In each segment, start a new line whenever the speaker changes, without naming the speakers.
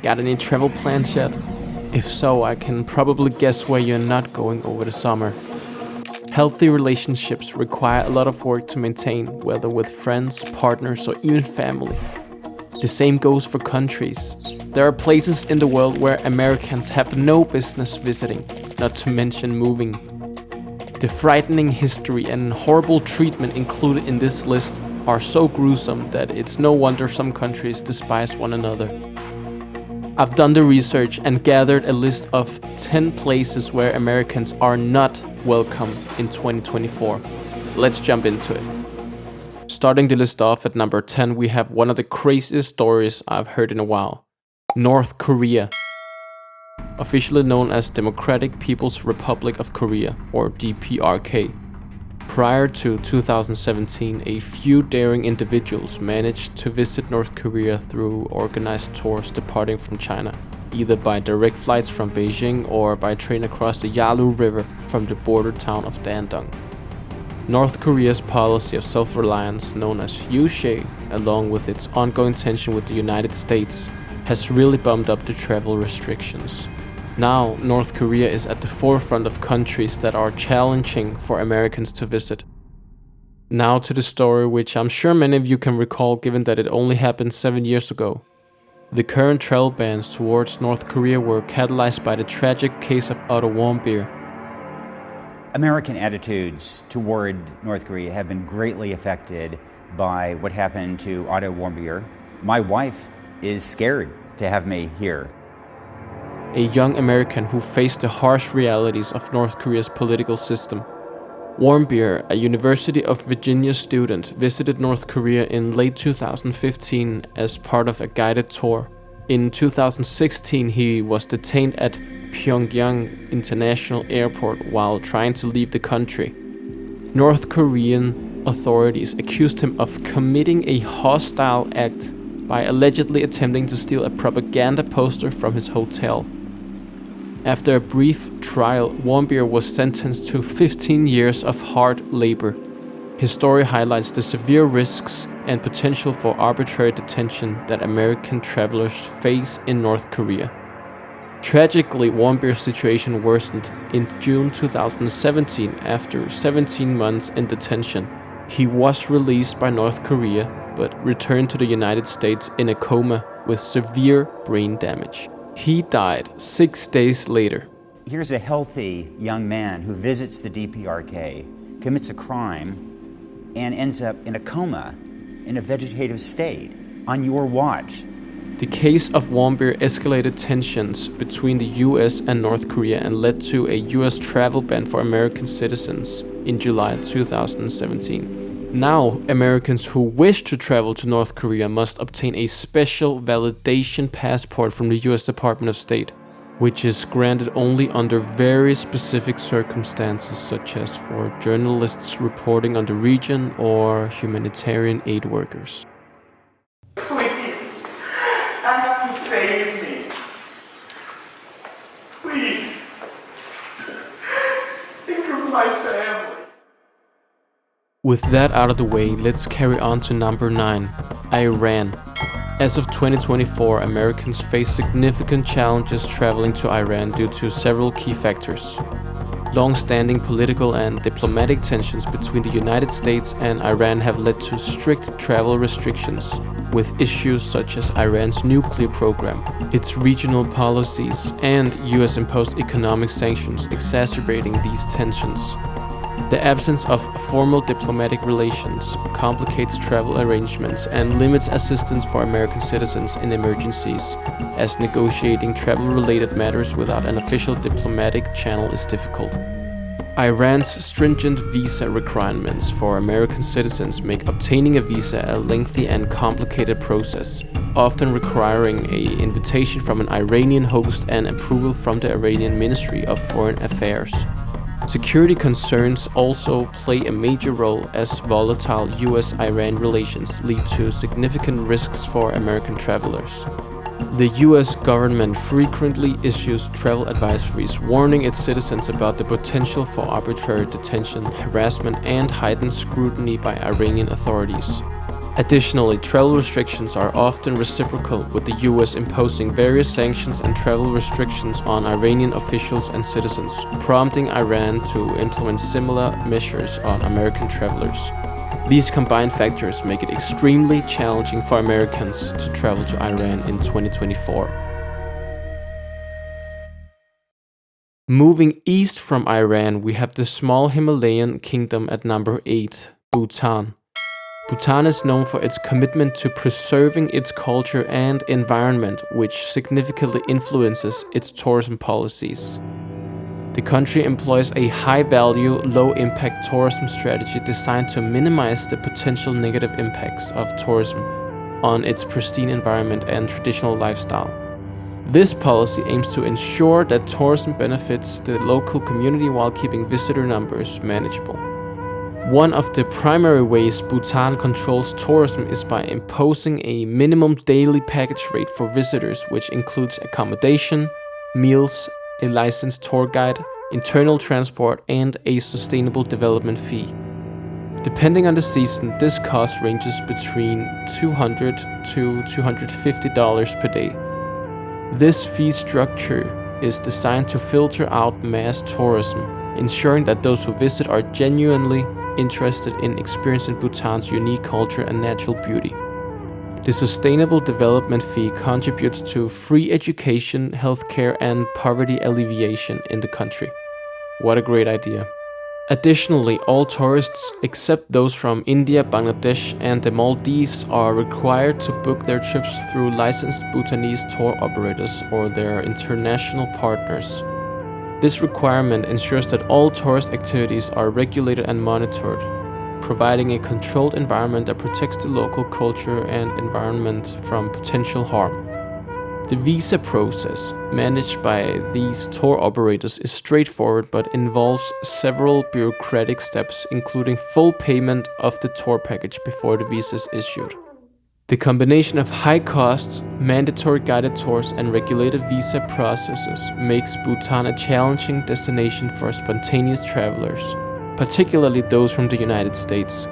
Got any travel plans yet? If so, I can probably guess where you're not going over the summer. Healthy relationships require a lot of work to maintain, whether with friends, partners, or even family. The same goes for countries. There are places in the world where Americans have no business visiting, not to mention moving. The frightening history and horrible treatment included in this list are so gruesome that it's no wonder some countries despise one another. I've done the research and gathered a list of 10 places where Americans are not welcome in 2024. Let's jump into it. Starting the list off at number 10, we have one of the craziest stories I've heard in a while. North Korea. Officially known as Democratic People's Republic of Korea, or DPRK. Prior to 2017, a few daring individuals managed to visit North Korea through organized tours departing from China, either by direct flights from Beijing or by train across the Yalu River from the border town of Dandong. North Korea's policy of self-reliance, known as Yushai, along with its ongoing tension with the United States, has really bumped up the travel restrictions. Now, North Korea is at the forefront of countries that are challenging for Americans to visit. Now to the story, which I'm sure many of you can recall given that it only happened 7 years ago. The current travel bans towards North Korea were catalyzed by the tragic case of Otto Warmbier.
American attitudes toward North Korea have been greatly affected by what happened to Otto Warmbier. My wife is scared to have me here.
A young American who faced the harsh realities of North Korea's political system. Warmbier, a University of Virginia student, visited North Korea in late 2015 as part of a guided tour. In 2016, he was detained at Pyongyang International Airport while trying to leave the country. North Korean authorities accused him of committing a hostile act by allegedly attempting to steal a propaganda poster from his hotel. After a brief trial, Warmbier was sentenced to 15 years of hard labor. His story highlights the severe risks and potential for arbitrary detention that American travelers face in North Korea. Tragically, Warmbier's situation worsened in June 2017 after 17 months in detention. He was released by North Korea, but returned to the United States in a coma with severe brain damage. He died 6 days later.
Here's a healthy young man who visits the DPRK, commits a crime, and ends up in a coma, in a vegetative state, on your watch.
The case of Warmbier escalated tensions between the US and North Korea and led to a US travel ban for American citizens in July 2017. Now, Americans who wish to travel to North Korea must obtain a special validation passport from the US Department of State, which is granted only under very specific circumstances, such as for journalists reporting on the region or humanitarian aid workers.
Please, act to save me. Please, think of my family.
With that out of the way, let's carry on to number 9, Iran. As of 2024, Americans face significant challenges traveling to Iran due to several key factors. Long-standing political and diplomatic tensions between the United States and Iran have led to strict travel restrictions, with issues such as Iran's nuclear program, its regional policies, and US-imposed economic sanctions exacerbating these tensions. The absence of formal diplomatic relations complicates travel arrangements and limits assistance for American citizens in emergencies, as negotiating travel-related matters without an official diplomatic channel is difficult. Iran's stringent visa requirements for American citizens make obtaining a visa a lengthy and complicated process, often requiring an invitation from an Iranian host and approval from the Iranian Ministry of Foreign Affairs. Security concerns also play a major role as volatile US-Iran relations lead to significant risks for American travelers. The US government frequently issues travel advisories warning its citizens about the potential for arbitrary detention, harassment, and heightened scrutiny by Iranian authorities. Additionally, travel restrictions are often reciprocal, with the US imposing various sanctions and travel restrictions on Iranian officials and citizens, prompting Iran to implement similar measures on American travelers. These combined factors make it extremely challenging for Americans to travel to Iran in 2024. Moving east from Iran, we have the small Himalayan kingdom at number 8, Bhutan. Bhutan is known for its commitment to preserving its culture and environment, which significantly influences its tourism policies. The country employs a high-value, low-impact tourism strategy designed to minimize the potential negative impacts of tourism on its pristine environment and traditional lifestyle. This policy aims to ensure that tourism benefits the local community while keeping visitor numbers manageable. One of the primary ways Bhutan controls tourism is by imposing a minimum daily package rate for visitors, which includes accommodation, meals, a licensed tour guide, internal transport, and a sustainable development fee. Depending on the season, this cost ranges between $200 to $250 per day. This fee structure is designed to filter out mass tourism, ensuring that those who visit are genuinely interested in experiencing Bhutan's unique culture and natural beauty. The Sustainable Development Fee contributes to free education, healthcare, and poverty alleviation in the country. What a great idea. Additionally, all tourists except those from India, Bangladesh, and the Maldives are required to book their trips through licensed Bhutanese tour operators or their international partners. This requirement ensures that all tourist activities are regulated and monitored, providing a controlled environment that protects the local culture and environment from potential harm. The visa process, managed by these tour operators, is straightforward but involves several bureaucratic steps, including full payment of the tour package before the visa is issued. The combination of high costs, mandatory guided tours, and regulated visa processes makes Bhutan a challenging destination for spontaneous travelers, particularly those from the United States.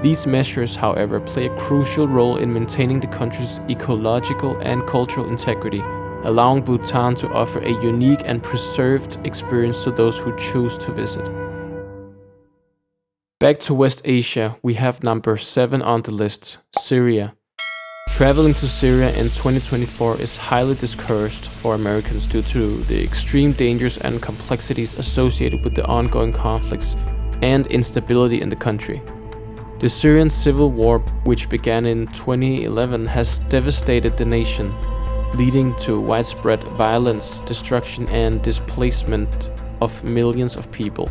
These measures, however, play a crucial role in maintaining the country's ecological and cultural integrity, allowing Bhutan to offer a unique and preserved experience to those who choose to visit. Back to West Asia, we have number 7 on the list, Syria. Traveling to Syria in 2024 is highly discouraged for Americans due to the extreme dangers and complexities associated with the ongoing conflicts and instability in the country. The Syrian civil war, which began in 2011, has devastated the nation, leading to widespread violence, destruction, and displacement of millions of people.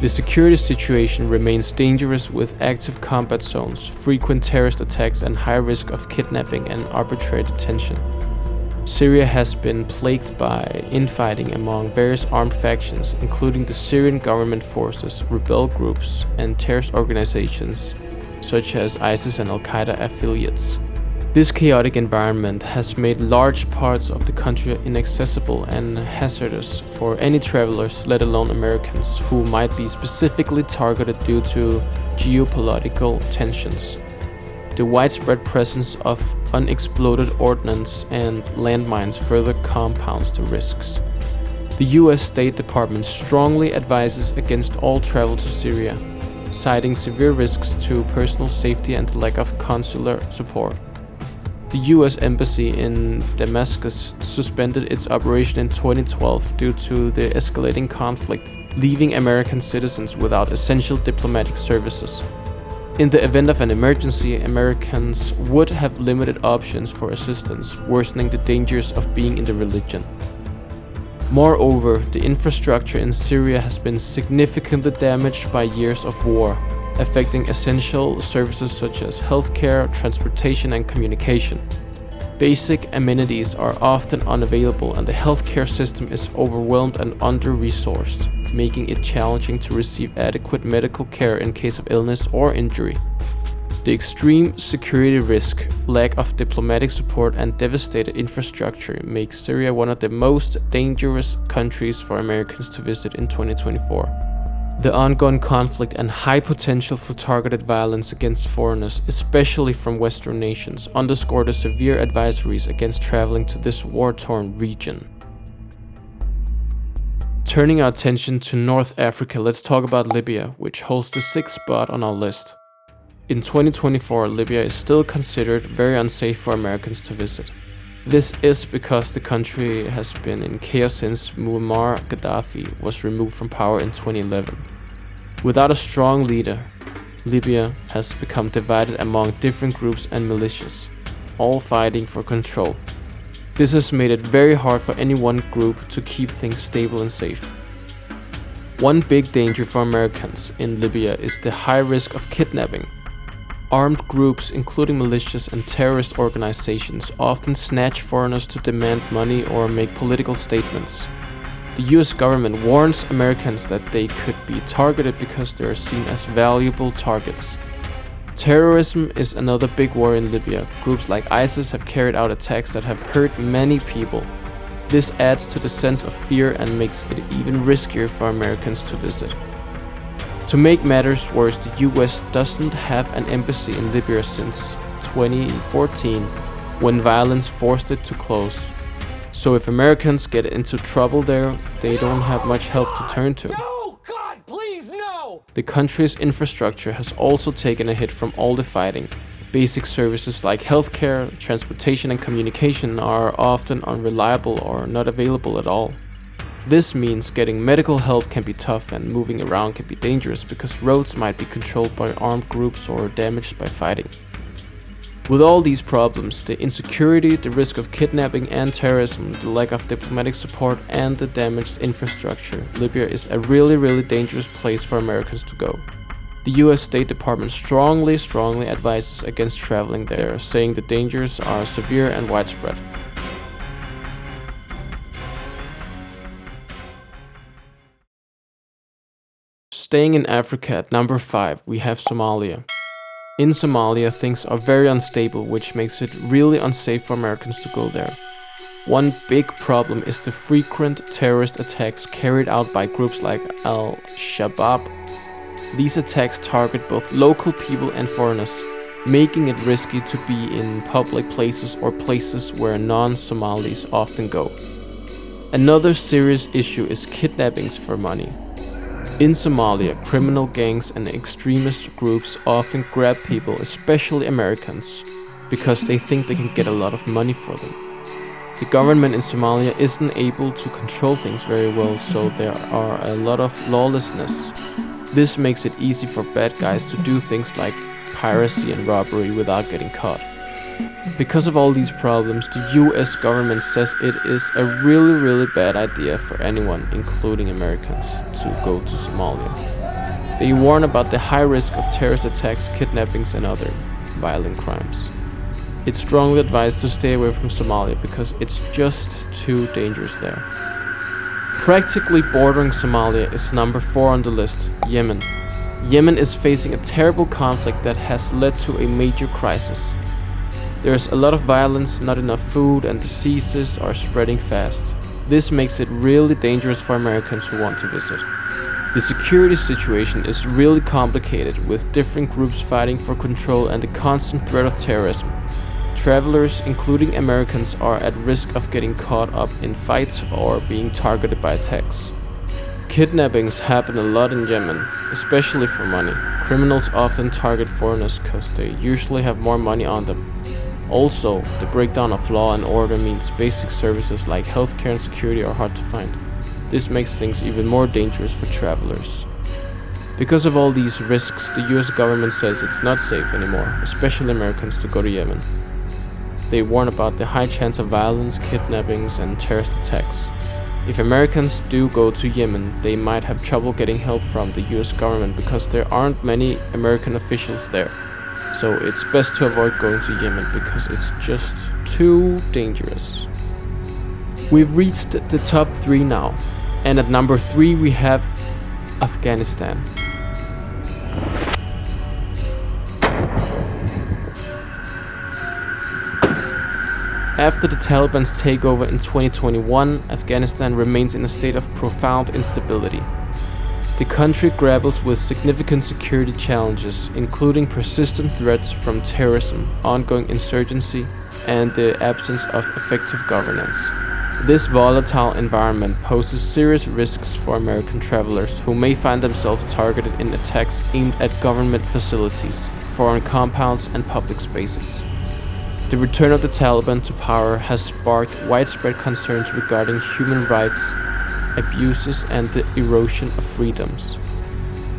The security situation remains dangerous with active combat zones, frequent terrorist attacks, and high risk of kidnapping and arbitrary detention. Syria has been plagued by infighting among various armed factions, including the Syrian government forces, rebel groups, and terrorist organizations such as ISIS and Al-Qaeda affiliates. This chaotic environment has made large parts of the country inaccessible and hazardous for any travelers, let alone Americans, who might be specifically targeted due to geopolitical tensions. The widespread presence of unexploded ordnance and landmines further compounds the risks. The US State Department strongly advises against all travel to Syria, citing severe risks to personal safety and the lack of consular support. The US Embassy in Damascus suspended its operation in 2012 due to the escalating conflict, leaving American citizens without essential diplomatic services. In the event of an emergency, Americans would have limited options for assistance, worsening the dangers of being in the region. Moreover, the infrastructure in Syria has been significantly damaged by years of war, affecting essential services such as healthcare, transportation, and communication. Basic amenities are often unavailable, and the healthcare system is overwhelmed and under-resourced, making it challenging to receive adequate medical care in case of illness or injury. The extreme security risk, lack of diplomatic support, and devastated infrastructure make Syria one of the most dangerous countries for Americans to visit in 2024. The ongoing conflict and high potential for targeted violence against foreigners, especially from Western nations, underscore the severe advisories against traveling to this war-torn region. Turning our attention to North Africa, let's talk about Libya, which holds the 6th spot on our list. In 2024, Libya is still considered very unsafe for Americans to visit. This is because the country has been in chaos since Muammar Gaddafi was removed from power in 2011. Without a strong leader, Libya has become divided among different groups and militias, all fighting for control. This has made it very hard for any one group to keep things stable and safe. One big danger for Americans in Libya is the high risk of kidnapping. Armed groups, including militias and terrorist organizations, often snatch foreigners to demand money or make political statements. The US government warns Americans that they could be targeted because they are seen as valuable targets. Terrorism is another big worry in Libya. Groups like ISIS have carried out attacks that have hurt many people. This adds to the sense of fear and makes it even riskier for Americans to visit. To make matters worse, the US doesn't have an embassy in Libya since 2014, when violence forced it to close. So if Americans get into trouble there, they don't have much help to turn to.
No! God, please, no!
The country's infrastructure has also taken a hit from all the fighting. Basic services like healthcare, transportation and communication are often unreliable or not available at all. This means getting medical help can be tough and moving around can be dangerous because roads might be controlled by armed groups or damaged by fighting. With all these problems, the insecurity, the risk of kidnapping and terrorism, the lack of diplomatic support and the damaged infrastructure, Libya is a really dangerous place for Americans to go. The US State Department strongly advises against traveling there, saying the dangers are severe and widespread. Staying in Africa at number 5, we have Somalia. In Somalia, things are very unstable, which makes it really unsafe for Americans to go there. One big problem is the frequent terrorist attacks carried out by groups like Al-Shabaab. These attacks target both local people and foreigners, making it risky to be in public places or places where non-Somalis often go. Another serious issue is kidnappings for money. In Somalia, criminal gangs and extremist groups often grab people, especially Americans, because they think they can get a lot of money for them. The government in Somalia isn't able to control things very well, so there are a lot of lawlessness. This makes it easy for bad guys to do things like piracy and robbery without getting caught. Because of all these problems, the US government says it is a really bad idea for anyone, including Americans, to go to Somalia. They warn about the high risk of terrorist attacks, kidnappings and other violent crimes. It's strongly advised to stay away from Somalia because it's just too dangerous there. Practically bordering Somalia is number 4 on the list, Yemen. Yemen is facing a terrible conflict that has led to a major crisis. There's a lot of violence, not enough food, and diseases are spreading fast. This makes it really dangerous for Americans who want to visit. The security situation is really complicated, with different groups fighting for control and the constant threat of terrorism. Travelers, including Americans, are at risk of getting caught up in fights or being targeted by attacks. Kidnappings happen a lot in Yemen, especially for money. Criminals often target foreigners because they usually have more money on them. Also, the breakdown of law and order means basic services like healthcare and security are hard to find. This makes things even more dangerous for travelers. Because of all these risks, the US government says it's not safe anymore, especially Americans, to go to Yemen. They warn about the high chance of violence, kidnappings, and terrorist attacks. If Americans do go to Yemen, they might have trouble getting help from the US government because there aren't many American officials there. So it's best to avoid going to Yemen because it's just too dangerous. We've reached the top 3 now, and at number 3 we have Afghanistan. After the Taliban's takeover in 2021, Afghanistan remains in a state of profound instability. The country grapples with significant security challenges, including persistent threats from terrorism, ongoing insurgency, and the absence of effective governance. This volatile environment poses serious risks for American travelers who may find themselves targeted in attacks aimed at government facilities, foreign compounds, and public spaces. The return of the Taliban to power has sparked widespread concerns regarding human rights abuses and the erosion of freedoms,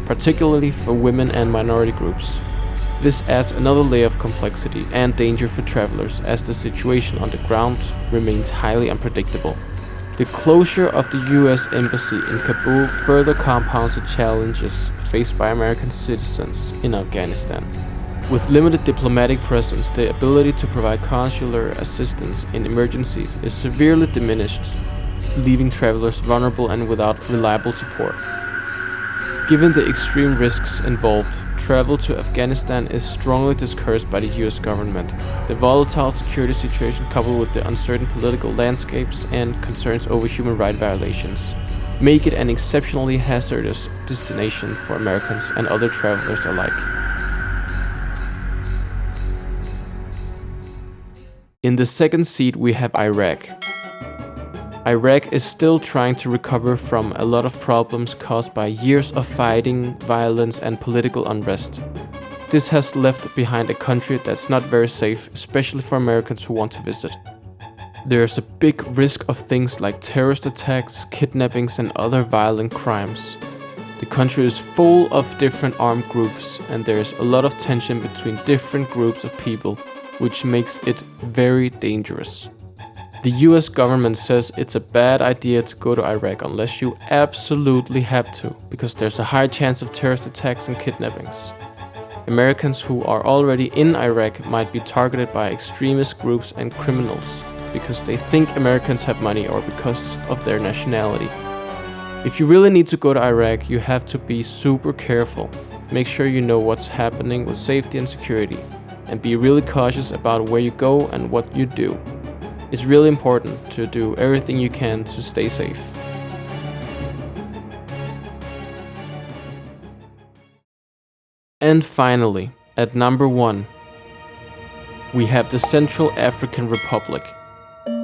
particularly for women and minority groups. This adds another layer of complexity and danger for travelers as the situation on the ground remains highly unpredictable. The closure of the US Embassy in Kabul further compounds the challenges faced by American citizens in Afghanistan. With limited diplomatic presence, the ability to provide consular assistance in emergencies is severely diminished, leaving travelers vulnerable and without reliable support. Given the extreme risks involved, travel to Afghanistan is strongly discouraged by the US government. The volatile security situation, coupled with the uncertain political landscapes and concerns over human rights violations, make it an exceptionally hazardous destination for Americans and other travelers alike. In the second seat, we have Iraq. Iraq is still trying to recover from a lot of problems caused by years of fighting, violence, and political unrest. This has left behind a country that's not very safe, especially for Americans who want to visit. There's a big risk of things like terrorist attacks, kidnappings, and other violent crimes. The country is full of different armed groups, and there's a lot of tension between different groups of people, which makes it very dangerous. The US government says it's a bad idea to go to Iraq unless you absolutely have to, because there's a high chance of terrorist attacks and kidnappings. Americans who are already in Iraq might be targeted by extremist groups and criminals because they think Americans have money or because of their nationality. If you really need to go to Iraq, you have to be super careful. Make sure you know what's happening with safety and security, and be really cautious about where you go and what you do. It's really important to do everything you can to stay safe. And finally, at number 1, we have the Central African Republic.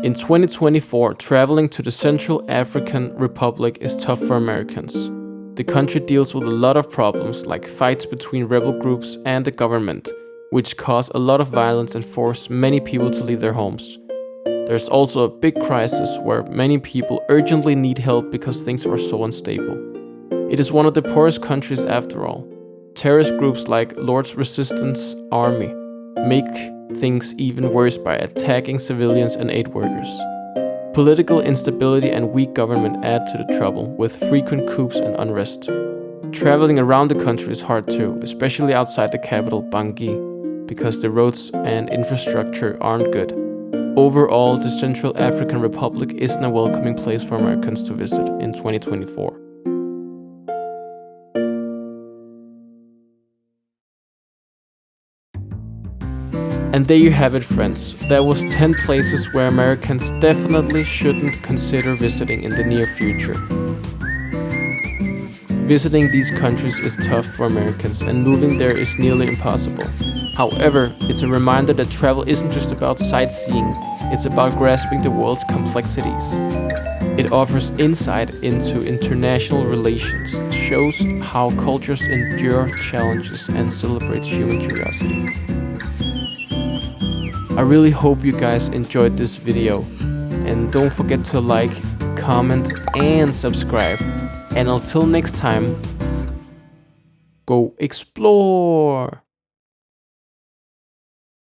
In 2024, traveling to the Central African Republic is tough for Americans. The country deals with a lot of problems like fights between rebel groups and the government, which cause a lot of violence and force many people to leave their homes. There's also a big crisis where many people urgently need help because things are so unstable. It is one of the poorest countries after all. Terrorist groups like Lord's Resistance Army make things even worse by attacking civilians and aid workers. Political instability and weak government add to the trouble, with frequent coups and unrest. Traveling around the country is hard too, especially outside the capital, Bangui, because the roads and infrastructure aren't good. Overall, the Central African Republic isn't a welcoming place for Americans to visit in 2024. And there you have it, friends. That was 10 places where Americans definitely shouldn't consider visiting in the near future. Visiting these countries is tough for Americans, and moving there is nearly impossible. However, it's a reminder that travel isn't just about sightseeing, it's about grasping the world's complexities. It offers insight into international relations, shows how cultures endure challenges, and celebrates human curiosity. I really hope you guys enjoyed this video, and don't forget to like, comment, and subscribe. And until next time, go explore!